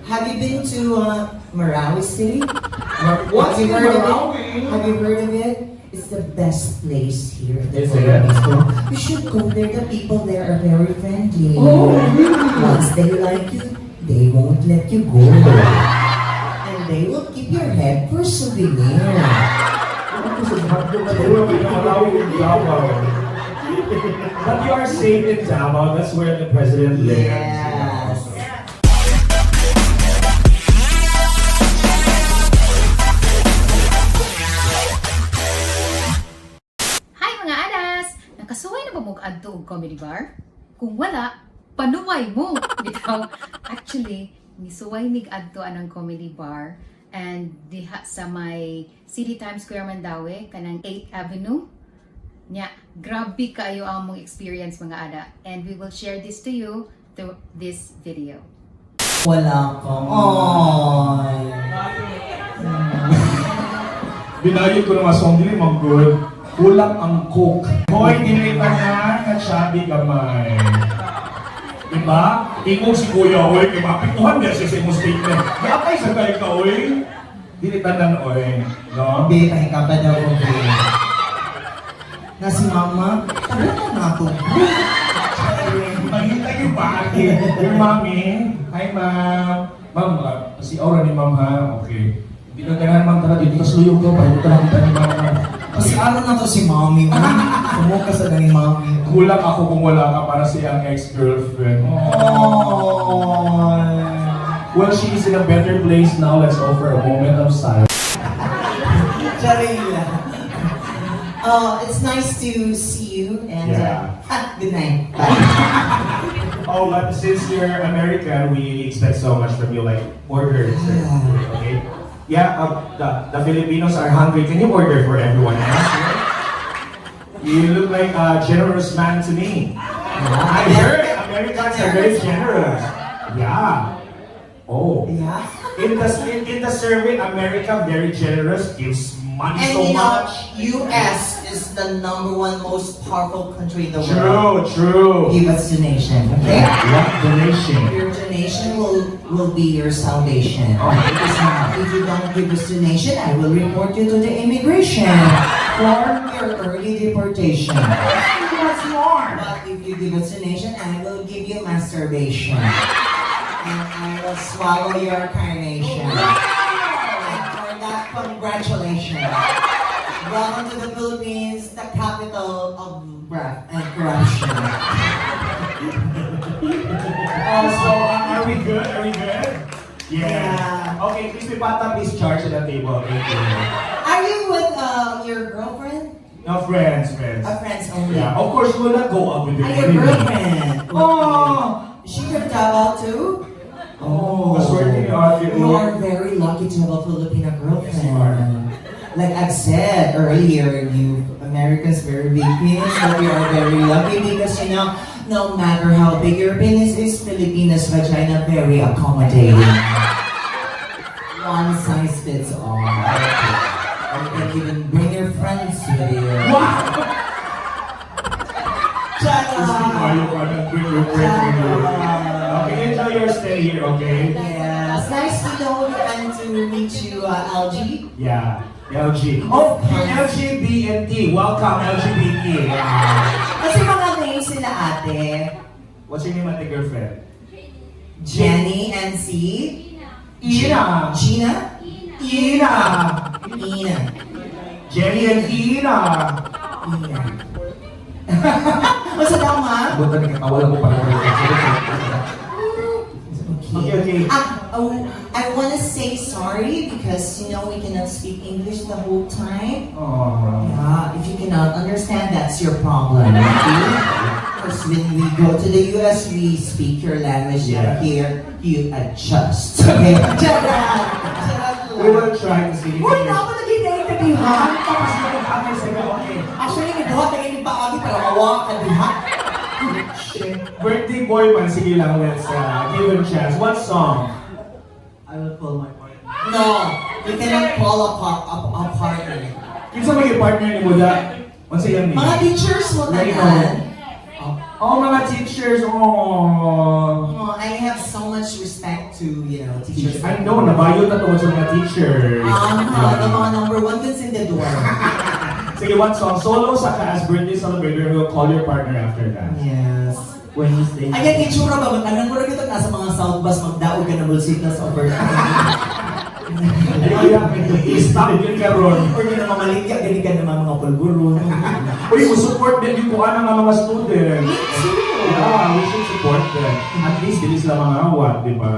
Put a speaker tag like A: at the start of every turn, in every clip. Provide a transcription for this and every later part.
A: Have you been to Mandaue City?
B: What's
A: Have you heard of
B: Mandaue?
A: it? Have you heard of it? It's the best place here in the
B: Is it?
A: Philippines. You should go there. The people there are very friendly.
B: Oh, really?
A: Once they like you, they won't let you go. And they will keep your head for souvenir.
B: But you are safe in Davao. That's where the president lives.
A: Yes.
C: Hi mga adas! Nakasuway na ba mo adto og comedy bar? Kung wala, panuway mo! Bitaw, actually, nisuway mig adto anang comedy bar and diha sa may City Times Square Mandaue, kanang 8th Avenue. Nya, grabe kayo ang mong experience mga ada. And we will share this to you through this video.
A: Wala ka. Ay.
B: Binayot ko na masong dili mag-good. Kulang ang cook. Hoy, dili ka na chubby gamay. Diba? Ikaw si Kuya, oy, kay mapituhan niya siya sa imong statement. Nakakay sa kayo ka, oy. Dili tanan, oy. No?
A: Be, pahinga pa daw ko. Na si Mama, tagal na nato.
B: Maghintay yung bakit. Your mommy. Hi, ma'am. Ma'am, si Aura ni ma'am ha. Okay. Hindi na kailangan ma'am tara dito. Kasluyog ko. Pahinta lang kita ni ma'am.
A: Kasi ano na to si Mommy. Kumuka sa ni Mommy.
B: Kulang ako kung wala ka para sa iyang ex-girlfriend.
A: Oh.
B: Well, she is in a better place now. Let's offer a moment of silence.
A: Charila. It's nice to see you and
B: Yeah.
A: Good night.
B: Oh, but since you're American, we expect so much from you. Like, order. Okay? Yeah, the Filipinos are hungry. Can you order for everyone else? You look like a generous man to me. I heard Americans are very generous. Yeah. Oh.
A: Yeah.
B: In the survey, America very generous, gives money
A: And
B: so
A: you know,
B: much.
A: US is the #1 most powerful country in the world.
B: True.
A: Give us donation, okay?
B: What donation?
A: Your donation will be your salvation.
B: Oh.
A: If you don't give us donation, I will report you to the immigration for your early deportation.
B: What's more?
A: But if you give us donation, I will give you masturbation. And I will swallow your carnation. And for that, congratulations. Welcome to the Philippines, the capital of breath and corruption.
B: So, are we good? Are we good?
A: Yeah.
B: Okay, Crispy Pata, please charge at the table. Thank you.
A: Are you with your girlfriend?
B: No, friends.
A: Friends only.
B: Yeah, of course, we will not go out with you.
A: Your girlfriend.
B: Oh!
A: Is she from Davao too? Oh.
B: Maswerte ni Ate.
A: You are very lucky to have a Filipino girlfriend.
B: Yes, you are.
A: Like I've said earlier, you Americans very big penis, but we are very lucky because you know, no matter how big your penis is, Filipinas vagina very accommodating. One size fits all. And you can even bring your friends with you.
B: Wow!
A: Shut
B: Ayaw ka na bring your friends with you. Okay, enjoy your stay here, okay?
A: Yes, nice to know you and to meet you, LG.
B: Yeah, LG. Oh, LGBT. Welcome, LGBT.
A: Kasi mga names sila ate.
B: What's your name, ate girlfriend?
A: Jenny and si?
B: Ina.
A: Gina?
B: Ina.
A: Ina.
B: Jenny and Ina.
A: Ina. Masa daw, ma?
B: Buta ni katawa ko para Okay.
A: I want to say sorry because, you know, we cannot speak English the whole time.
B: Oh.
A: Yeah, if you cannot understand, that's your problem, okay? Because when we go to the US, we speak your language,
B: Yeah.
A: and here, you adjust. Okay?
B: We will try to see.
A: Uy, na ako nag-interview, ha?
B: Tapos na kung ako sa'yo, okay.
A: Actually, nagbuhat na ganyan pa kami, pero kawa ka din, ha?
B: Birthday boy man, sige lang, let's give him a chance. What song?
A: I will call my partner. No, you cannot call a partner.
B: Kinsa may partner ni mo da? Once again,
A: Mga teachers mo na
B: Right
A: yan.
B: Oh, mga teachers, oh.
A: Oh, I have so much respect to, teachers.
B: I know, nabayot na tungkol sa mga teachers.
A: The mga number one kids in the door.
B: Sige, what song? Solo sa as birthday celebrator, we'll call your partner after that.
A: Yes.
D: Wednesday.
A: Ayan, itsura ba? Anong mura kita nasa mga South Bus, magdaog ka na bulsit na sa birthday.
B: I-stop yun ka ron.
A: Or yun na mamaligya, galing ka naman mga pulburo.
B: Uy, support din yung kuha ng mga students. Yeah, we should support them. At least, hindi sila mga awat, di ba?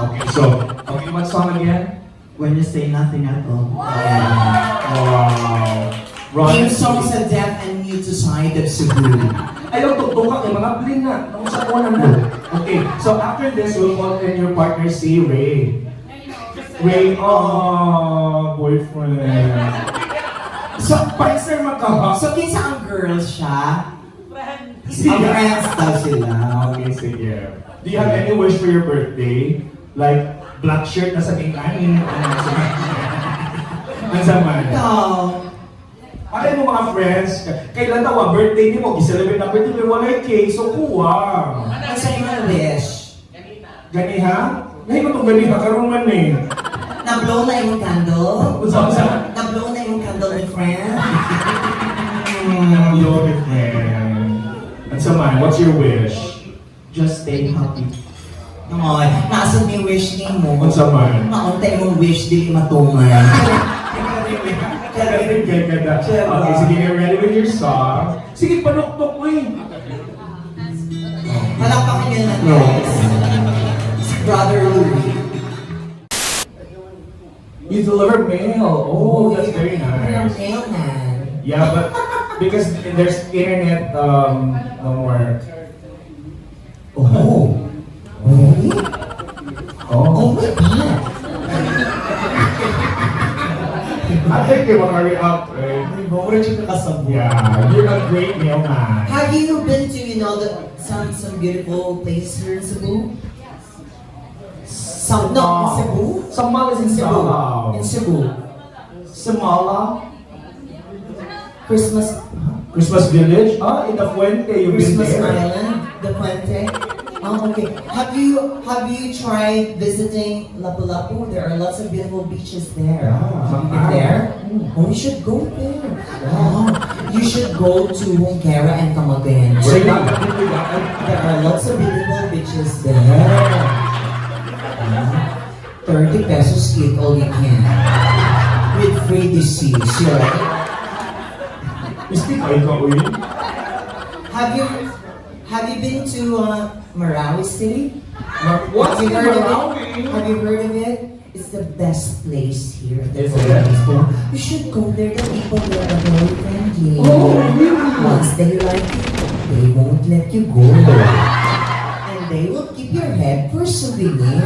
B: Okay, so, what song again?
D: Wednesday, nothing at all.
B: Wow.
A: Theme song sa deaf and mute society of Cebu.
B: Ayaw, tuktok ka, mga bling na. Ang sa na mo. Okay, so after this, we'll call in your partner, si Ray. Ray, boyfriend. So, partner makaha.
A: So, kinsa ang girls siya?
B: Sige.
A: Ang friends daw sila.
B: Okay, sige. Do you have any wish for your birthday? Like, black shirt na sa kain. Ang sama.
A: No.
B: Alay mo mga friends, kailan daw ang birthday niyo mo, giselebrate na birthday, pero wala cake, so kuha.
A: Ang sa inyong wish?
B: Ganiha? Ngayon mo itong ganiha, karoon man eh.
A: Na-blow na yung candle?
B: Unsa?
A: Na-blow na yung candle ni friend?
B: Love it, man. At sa man, what's your wish?
D: Just stay happy.
A: Ngayon, nasa may wish ni mo.
B: Unsa man?
A: Nauntay mong wish, di matungan.
B: Okay, sige, get ready with your song. Sige, panuktok mo eh.
A: Palakpakan niyo na guys. Si Brother Louie.
B: You deliver mail. Oh, that's very nice.
A: Mailman.
B: Yeah, but because there's internet, no more.
A: Oh. Really? Oh
B: Oh,
A: my God.
B: I think they want to hurry up. Eh? Yeah, you're a great mailman.
A: Have you been to, some beautiful places here in Cebu? Some, no, in Cebu?
B: Samal is in
A: Cebu.
B: Cebu.
A: In Cebu.
B: Samala?
A: Christmas,
B: Christmas Village? Ah, in the Fuente, you've been
A: Christmas
B: there.
A: Island, the Puente. Oh, okay. Have you tried visiting Lapu-Lapu? There are lots of beautiful beaches there.
B: Yeah.
A: You've been there? Oh, you should go there. Oh, you should go to Hongkera and Camagayan.
B: Where you
A: There are lots of beautiful beaches there. 30 pesos eat all you can. With free disease, right?
B: Speak Aika, uy.
A: Have you been to Mandaue City?
B: What's
A: Have you
B: in
A: heard of
B: Mandaue?
A: it? Have you heard of it? It's the best place here.
B: Is it?
A: You should go there. The people there are very friendly.
B: Oh, really?
A: Once they like you, they won't let you go. And they will keep your head for souvenir.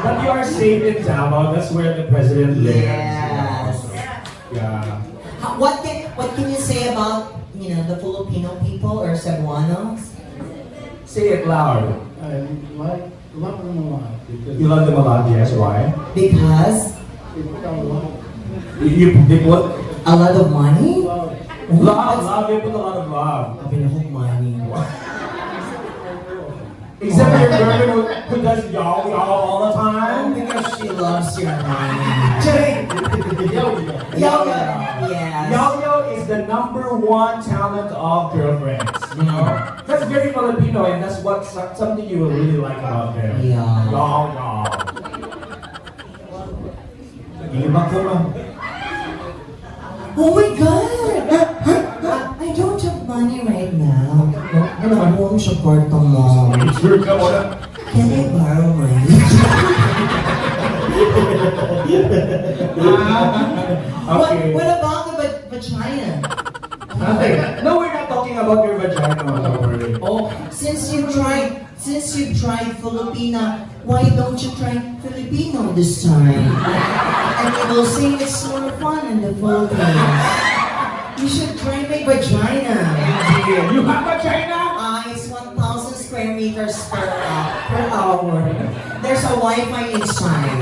B: But you are safe in Davao. That's where the president lives.
A: Yes.
B: Yeah.
A: What can you say about the Filipino people or Cebuanos?
B: Say it loud.
D: I love them a lot because
B: You love them a lot, yes. Why?
A: Because
D: they put out a lot.
B: They put
A: a lot of money.
B: love. They put a lot of love.
A: Sabi na kong money.
B: Except for your girlfriend who does y'all all the time.
A: Because she loves your money.
B: Yo-yo.
A: Yes.
B: Yo-yo is the #1 talent of girlfriends. You know? That's very Filipino and that's what something you will really like about them.
A: Yeah.
B: Yo-yo. Nag-iibang ko lang.
A: Oh my God! I don't have money right now. I won't support the mom.
B: Sure ka wala.
A: Can I borrow money?
B: Okay.
A: What about the vagina?
B: Nothing. No, we're not talking about your vagina. Don't worry.
A: Oh, since you tried Filipina, why don't you try Filipino this time? And you will see it's more fun in the Philippines. You should try my vagina.
B: You have vagina?
A: It's 1,000 square meters per hour. There's a Wi-Fi inside.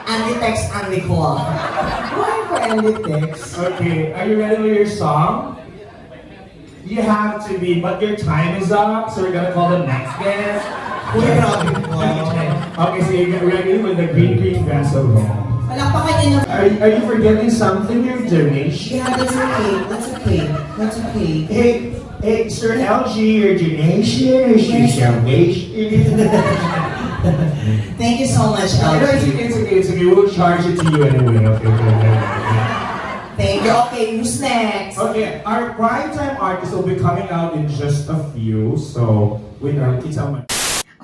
A: Andy text, Andy call. Why for Andy text?
B: Okay, are you ready with your song? You have to be, but your time is up, so we're gonna call the next guest.
A: Uy, grabe po.
B: Okay, so you get ready with the green glass of rum.
A: Palakpakan niyo na.
B: Are you forgetting something? Your donation?
A: Yeah, that's okay. That's okay. That's okay.
B: Hey, Sir LG, your donation or your salvation?
A: Thank you so much,
B: No,
A: LG.
B: it's okay. We'll charge it to you anyway. Okay.
A: Thank you. Okay, who's next?
B: Okay, our primetime artist will be coming out in just a few. So, wait, kita mo.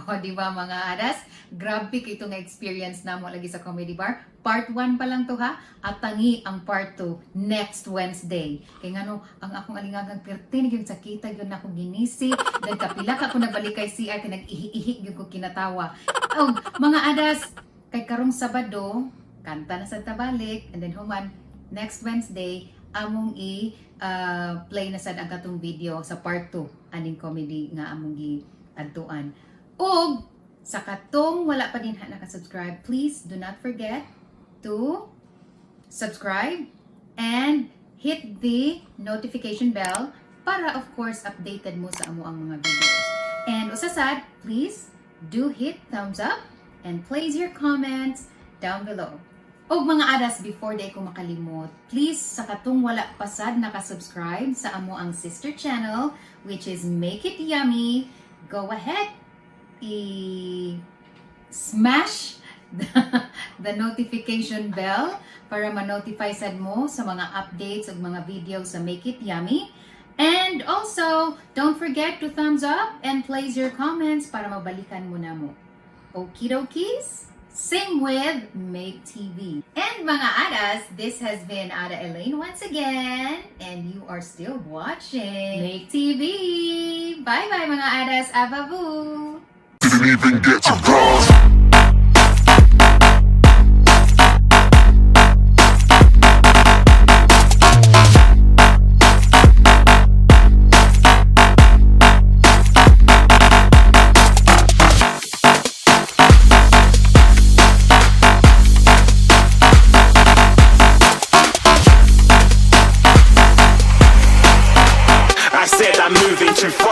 C: O, di ba mga adas? Grabe kito nga experience na mo lagi sa comedy bar. Part 1 pa lang to ha. At tangi ang part 2 next Wednesday. Kaya nga no, ang akong alingagang pertinig yung sakita yun na akong ginisi. Then kapila ka kung nagbalik kay CR, kaya nag-ihi-ihi yung ko kinatawa. O, mga adas, kay karong Sabado, kanta na sa tabalik. And then human, next Wednesday, among play na sad ang katong video sa part 2 aning comedy nga among gi-adtuan. O sa katong wala pa din nakasubscribe, please do not forget to subscribe and hit the notification bell para of course updated mo sa amo ang mga videos. And usasad, please do hit thumbs up and place your comments down below. O mga adas, before day ko makalimot, please sa katong wala pasad nakasubscribe sa amo ang sister channel which is Make It Yummy, go ahead i-smash the notification bell para ma-notify sad mo sa mga updates o mga videos sa Make It Yummy. And also, don't forget to thumbs up and place your comments para mabalikan mo na mo. Okie dokies? Same with Ma2ke TV. And mga adas, this has been Ada Elaine once again. And you are still watching Ma2ke TV. Bye-bye mga adas. Ababu!
E: Didn't even get to cross. I said I'm moving too far.